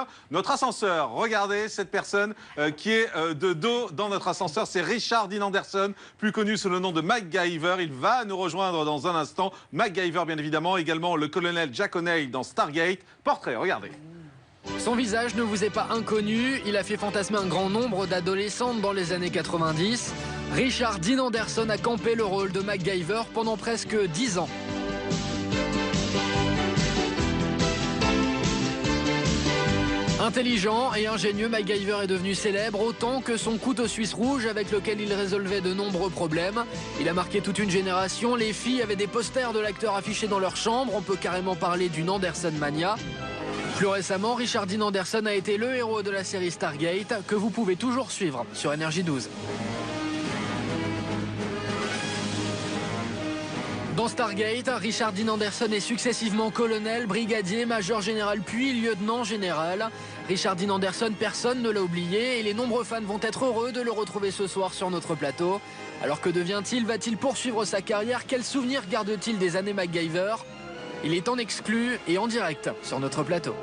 D'ailleurs, notre ascenseur, regardez cette personne qui est de dos dans notre ascenseur, c'est Richard Dean Anderson, plus connu sous le nom de MacGyver. Il va nous rejoindre dans un instant. MacGyver, bien évidemment, également le colonel Jack O'Neill dans Stargate. Portrait, regardez. Son visage ne vous est pas inconnu, il a fait fantasmer un grand nombre d'adolescentes dans les années 90. Richard Dean Anderson a campé le rôle de MacGyver pendant presque 10 ans. Intelligent et ingénieux, MacGyver est devenu célèbre autant que son couteau suisse rouge avec lequel il résolvait de nombreux problèmes. Il a marqué toute une génération, les filles avaient des posters de l'acteur affichés dans leur chambre, on peut carrément parler d'une Anderson mania. Plus récemment, Richard Dean Anderson a été le héros de la série Stargate que vous pouvez toujours suivre sur Énergie 12. Dans Stargate, Richard Dean Anderson est successivement colonel, brigadier, major général puis lieutenant général. Richard Dean Anderson, personne ne l'a oublié et les nombreux fans vont être heureux de le retrouver ce soir sur notre plateau. Alors que devient-il? Va-t-il poursuivre sa carrière? Quels souvenirs garde-t-il des années MacGyver? Il est en exclu et en direct sur notre plateau.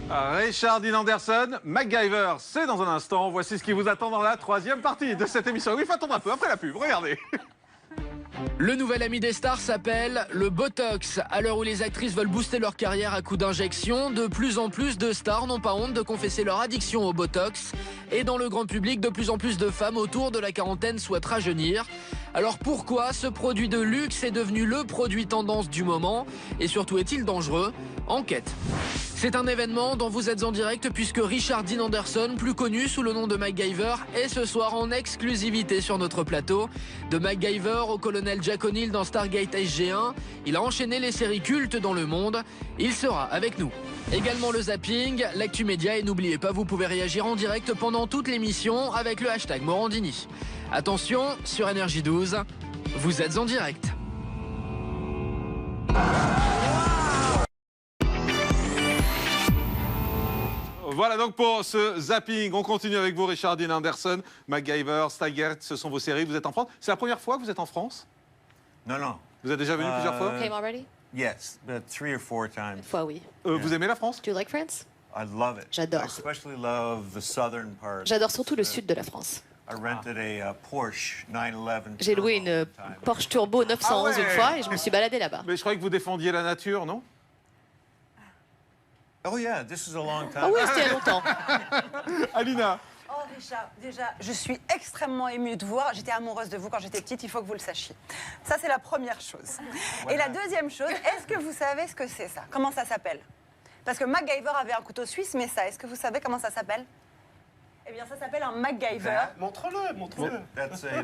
Richard Dean Anderson, MacGyver, c'est dans un instant. Voici ce qui vous attend dans la troisième partie de cette émission. Oui, il faut attendre un peu après la pub, regardez. Le nouvel ami des stars s'appelle le Botox. À l'heure où les actrices veulent booster leur carrière à coups d'injections, de plus en plus de stars n'ont pas honte de confesser leur addiction au Botox. Et dans le grand public, de plus en plus de femmes autour de la quarantaine souhaitent rajeunir. Alors pourquoi ce produit de luxe est devenu le produit tendance du moment? Et surtout, est-il dangereux? Enquête. C'est un événement dont vous êtes en direct puisque Richard Dean Anderson, plus connu sous le nom de MacGyver, est ce soir en exclusivité sur notre plateau. De MacGyver au colonel Jack O'Neill dans Stargate SG1, il a enchaîné les séries cultes dans le monde. Il sera avec nous. Également le zapping, l'actu média et n'oubliez pas, vous pouvez réagir en direct pendant toute l'émission avec le hashtag Morandini. Attention, sur Énergie 12, vous êtes en direct. Voilà donc pour ce zapping. On continue avec vous, Richard Dean Anderson, MacGyver, Stargate, ce sont vos séries. Vous êtes en France. C'est la première fois que vous êtes en France? Non, non. Vous êtes déjà venu plusieurs fois? Came already? Yes, but 3 or 4 times. Une fois, oui. Vous aimez la France? Do you like France? I love it. J'adore. I especially love the southern part. J'adore surtout le sud de la France. I rented a Porsche 911. J'ai loué une Porsche Turbo 911 une fois et je me suis baladée là-bas. Mais je croyais que vous défendiez la nature, non? Oh yeah, this is a long time. Ah oui, c'était il y a longtemps. Alina. Oh Richard, déjà, je suis extrêmement émue de vous voir. J'étais amoureuse de vous quand j'étais petite, il faut que vous le sachiez. Ça, c'est la première chose. Et la deuxième chose, est-ce que vous savez ce que c'est ça? Comment ça s'appelle? Parce que MacGyver avait un couteau suisse, mais ça, est-ce que vous savez comment ça s'appelle? Eh bien, ça s'appelle un MacGyver. Montre-le, montre-le. That's a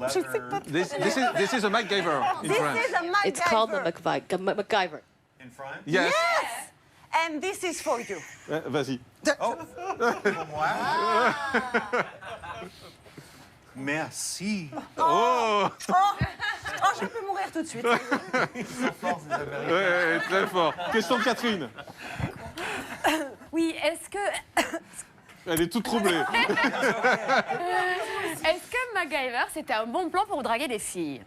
Je sais pas. leather. This is a MacGyver in This France. is a MacGyver. It's called a MacGyver. In front? Yes. Yes! And this is for you. Vas-y. Oh. Merci. Oh, Oh, je peux mourir tout de suite. ouais, très fort. Question de Catherine. Oui, est-ce que Elle est toute troublée. MacGyver, c'était un bon plan pour draguer des filles?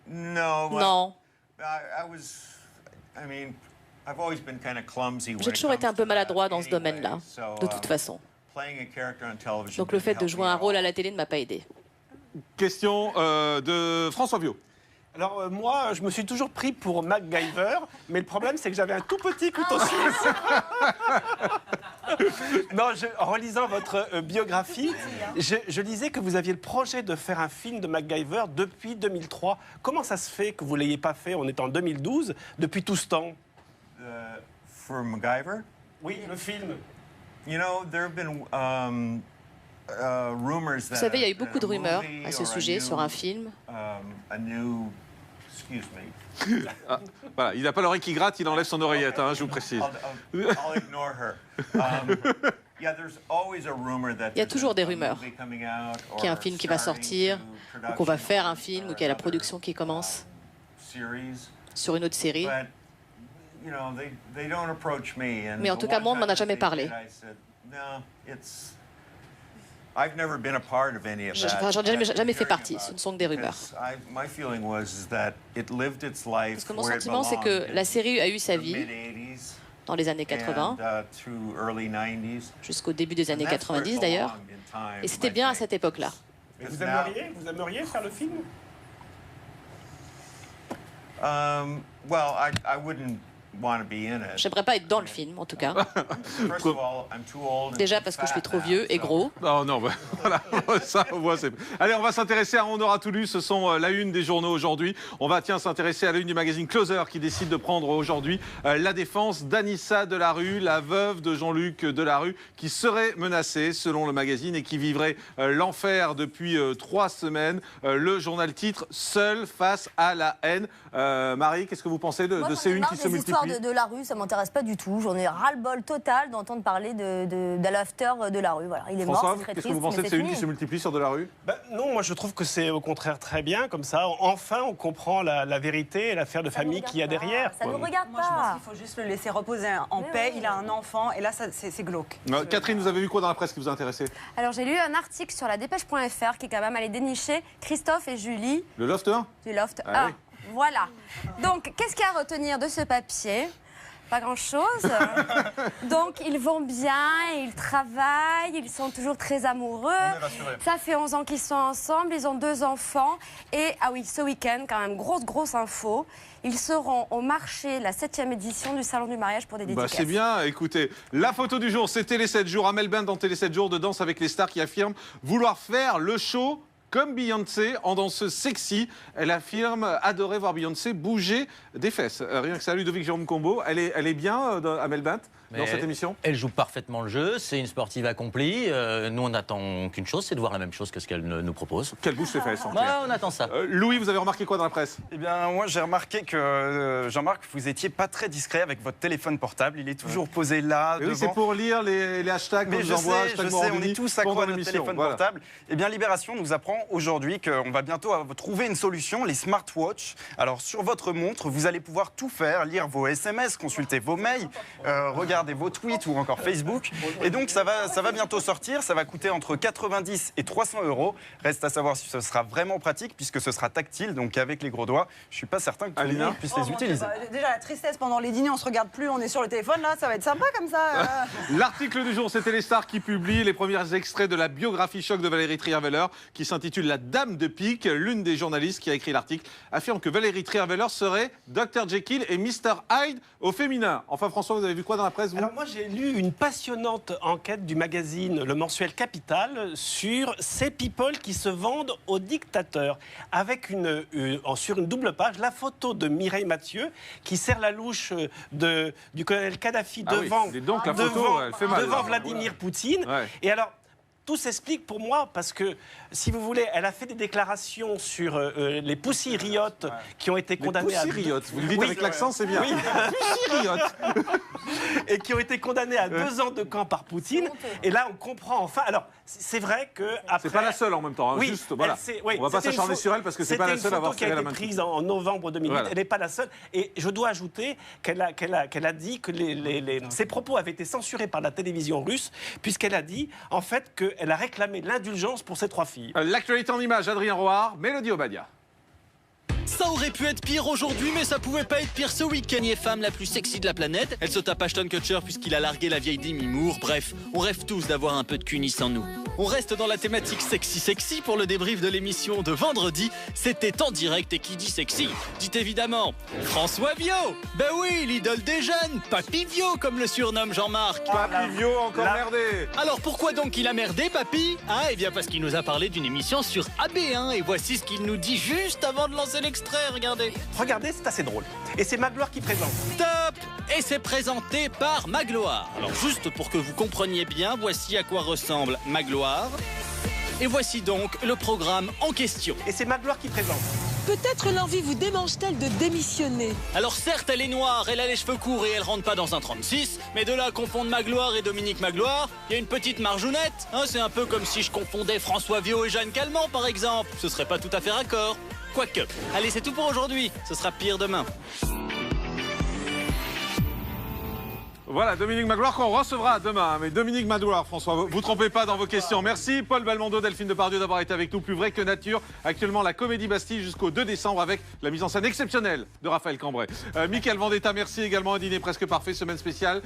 No. Non. I mean, I've always been kind of clumsy. J'ai toujours été un peu maladroit dans ce domaine-là, de toute façon. Donc le fait de jouer un rôle à la télé ne m'a pas aidé. Question de François Viau. Alors moi, je me suis toujours pris pour MacGyver, mais le problème, c'est que j'avais un tout petit couteau suisse. Non, en relisant votre biographie, je lisais que vous aviez le projet de faire un film de MacGyver depuis 2003. Comment ça se fait que vous ne l'ayez pas fait? On est en 2012, depuis tout ce temps. For MacGyver? Oui, le film. You know, there have been rumors that. Vous savez, il y a eu beaucoup de rumeurs à ce sujet sur un film. Excuse me. Ah, voilà, il n'a pas l'oreille qui gratte, il enlève son oreillette, hein, je vous précise. I'll ignore her. Il y a toujours des rumeurs qu'il y a un film qui va sortir, ou qu'on va faire un film, ou qu'il y a la production qui commence sur une autre série. Mais en tout cas, moi, on ne m'en a jamais parlé. I've never been a part of any of that. J'en ai jamais fait partie, ce ne sont que des rumeurs. My feeling was that it lived its life. Parce que mon sentiment, c'est que la série a eu sa vie dans les années 80, jusqu'au début des années 90 d'ailleurs, et c'était bien à cette époque-là. Vous aimeriez faire le film? Well, I wouldn't want to be in it. J'aimerais pas être dans le film, en tout cas. Déjà parce que je suis trop vieux et gros. Oh non, bah, voilà, ça, on voit, allez, on va s'intéresser à On aura tout lu. Ce sont la une des journaux aujourd'hui. On va s'intéresser à la une du magazine Closer qui décide de prendre aujourd'hui la défense d'Anissa Delarue, la veuve de Jean-Luc Delarue, qui serait menacée selon le magazine et qui vivrait l'enfer depuis 3 semaines. Le journal titre Seul face à la haine. Marie, qu'est-ce que vous pensez de ces unes qui se multiplient? De la rue, ça m'intéresse pas du tout. J'en ai ras-le-bol total d'entendre parler de l'after de la rue. Voilà, il est François, mort, c'est très qu'est-ce triste. que vous pensez de ces unes qui se multiplient sur de la rue? Non, moi je trouve que c'est au contraire très bien comme ça. Enfin, on comprend la vérité et l'affaire de famille qu'il y a derrière. Ça ne nous regarde Moi, je pense pas. qu'il faut juste le laisser reposer en paix. Il a un enfant et là, c'est glauque. Catherine, vous avez vu quoi dans la presse qui vous a intéressé? Alors j'ai lu un article sur la dépêche.fr qui est quand même allé dénicher Christophe et Julie Le Loft 1 du Loft 1. Ah oui. Voilà. Donc qu'est-ce qu'il y a à retenir de ce papier? Pas grand-chose. Donc, ils vont bien, ils travaillent, ils sont toujours très amoureux. Ça fait 11 ans qu'ils sont ensemble, ils ont 2 enfants. Et, ah oui, ce week-end, quand même, grosse info, ils seront au marché, la 7e édition du Salon du mariage pour des dédicaces. C'est bien, écoutez, la photo du jour, c'est Télé 7 jours. Amel Bent dans Télé 7 jours de Danse avec les stars qui affirme vouloir faire le show comme Beyoncé, en danseuse sexy. Elle affirme adorer voir Beyoncé bouger des fesses. Rien que ça, Ludovic Jérôme Combo. Elle est bien, Amel Bent, dans cette émission? Elle joue parfaitement le jeu, c'est une sportive accomplie. Nous, on n'attend qu'une chose, c'est de voir la même chose que ce qu'elle nous propose. Qu'elle bouge ses fesses, en clair. On attend ça. Louis, vous avez remarqué quoi dans la presse? Eh bien, moi, j'ai remarqué que, Jean-Marc, vous étiez pas très discret avec votre téléphone portable. Il est toujours posé là, devant. Oui, c'est pour lire les hashtags qu'on nous envoie. Je sais, on est tous accro à notre téléphone portable. Eh bien, Libération nous apprend aujourd'hui qu'on va bientôt trouver une solution, les smartwatches. Alors, sur votre montre, vous allez pouvoir tout faire, lire vos SMS, consulter vos mails, regarder vos tweets ou encore Facebook. Et donc, ça va bientôt sortir. Ça va coûter entre 90 et 300 €. Reste à savoir si ce sera vraiment pratique, puisque ce sera tactile, donc avec les gros doigts. Je suis pas certain que tout le monde puisse les utiliser. Déjà, la tristesse pendant les dîners, on se regarde plus, on est sur le téléphone. Là, ça va être sympa comme ça. L'article du jour, c'était les stars qui publient les premiers extraits de la biographie choc de Valérie Trierweiler, qui s'intitule La Dame de Pique. L'une des journalistes qui a écrit l'article affirme que Valérie Trierweiler serait Dr Jekyll et Mr Hyde au féminin. Enfin, François, vous avez vu quoi dans la presse, vous? Alors moi, j'ai lu une passionnante enquête du magazine Le Mensuel Capital sur ces people qui se vendent aux dictateurs, avec sur une double page la photo de Mireille Mathieu qui serre la louche du colonel Kadhafi devant Vladimir Poutine. Ouais. Et alors, tout s'explique pour moi parce que, si vous voulez, elle a fait des déclarations sur les Pussy Riot qui ont été condamnés à... Pussy Riot, vous le dites avec l'accent, c'est bien. Oui. Pussy Riot. Et qui ont été condamnés à 2 ans de camp par Poutine. Et là, on comprend enfin... Alors, c'est vrai que après... C'est pas la seule en même temps, hein, oui, juste, voilà. On va pas s'acharner sur elle parce que c'est pas la seule à avoir serré la main. C'était une photo qui a été prise en novembre 2008. Voilà. Elle n'est pas la seule. Et je dois ajouter qu'elle a dit que ses propos avaient été censurés par la télévision russe, puisqu'elle a dit, en fait, qu'elle a réclamé l'indulgence pour ses 3 filles. L'actualité en images, Adrien Roard, Mélodie Obadia. Ça aurait pu être pire aujourd'hui, mais ça pouvait pas être pire ce week-end. Kanye est femme la plus sexy de la planète. Elle se tape Ashton Kutcher puisqu'il a largué la vieille Demi Moore. Bref, on rêve tous d'avoir un peu de cunis en nous. On reste dans la thématique sexy pour le débrief de l'émission de vendredi. C'était en direct et qui dit sexy dit évidemment François Viau. Ben oui, l'idole des jeunes, Papy Viau comme le surnomme Jean-Marc. Papy Viau encore merdé. Alors pourquoi donc il a merdé, Papy? Ah, eh bien parce qu'il nous a parlé d'une émission sur AB1 et voici ce qu'il nous dit juste avant de lancer l'extrait, regardez. Regardez, c'est assez drôle. Et c'est Magloire qui présente. Top! Et c'est présenté par Magloire. Alors juste pour que vous compreniez bien, voici à quoi ressemble Magloire. Et voici donc le programme en question. Et c'est Magloire qui présente. Peut-être l'envie vous démange-t-elle de démissionner. Alors certes, elle est noire, elle a les cheveux courts et elle rentre pas dans un 36, mais de là à confondre Magloire et Dominique Magloire, il y a une petite marjounette. Hein, c'est un peu comme si je confondais François Viau et Jeanne Calment, par exemple. Ce serait pas tout à fait raccord. Quoique. Allez, c'est tout pour aujourd'hui. Ce sera pire demain. Voilà, Dominique Magloire qu'on recevra demain. Mais Dominique Magloire, François, vous ne trompez pas dans vos questions. Merci Paul Belmondo, Delphine Depardieu d'avoir été avec nous. Plus vrai que nature. Actuellement, la Comédie Bastille jusqu'au 2 décembre avec la mise en scène exceptionnelle de Raphaël Cambray. Mickaël Vendetta, merci également. Un dîner presque parfait, semaine spéciale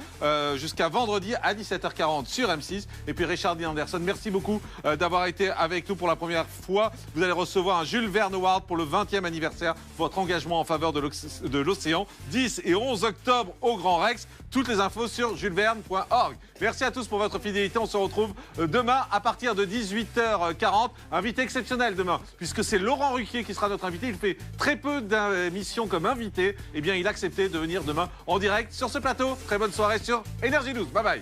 jusqu'à vendredi à 17h40 sur M6. Et puis Richard Dean Anderson, merci beaucoup d'avoir été avec nous pour la première fois. Vous allez recevoir un Jules Verne Award pour le 20e anniversaire. Votre engagement en faveur de l'océan. 10 et 11 octobre au Grand Rex. Toutes les infos sur julesverne.org. Merci à tous pour votre fidélité. On se retrouve demain à partir de 18h40. Invité exceptionnel demain, puisque c'est Laurent Ruquier qui sera notre invité. Il fait très peu d'émissions comme invité. Eh bien, il a accepté de venir demain en direct sur ce plateau. Très bonne soirée sur Énergie 12. Bye bye.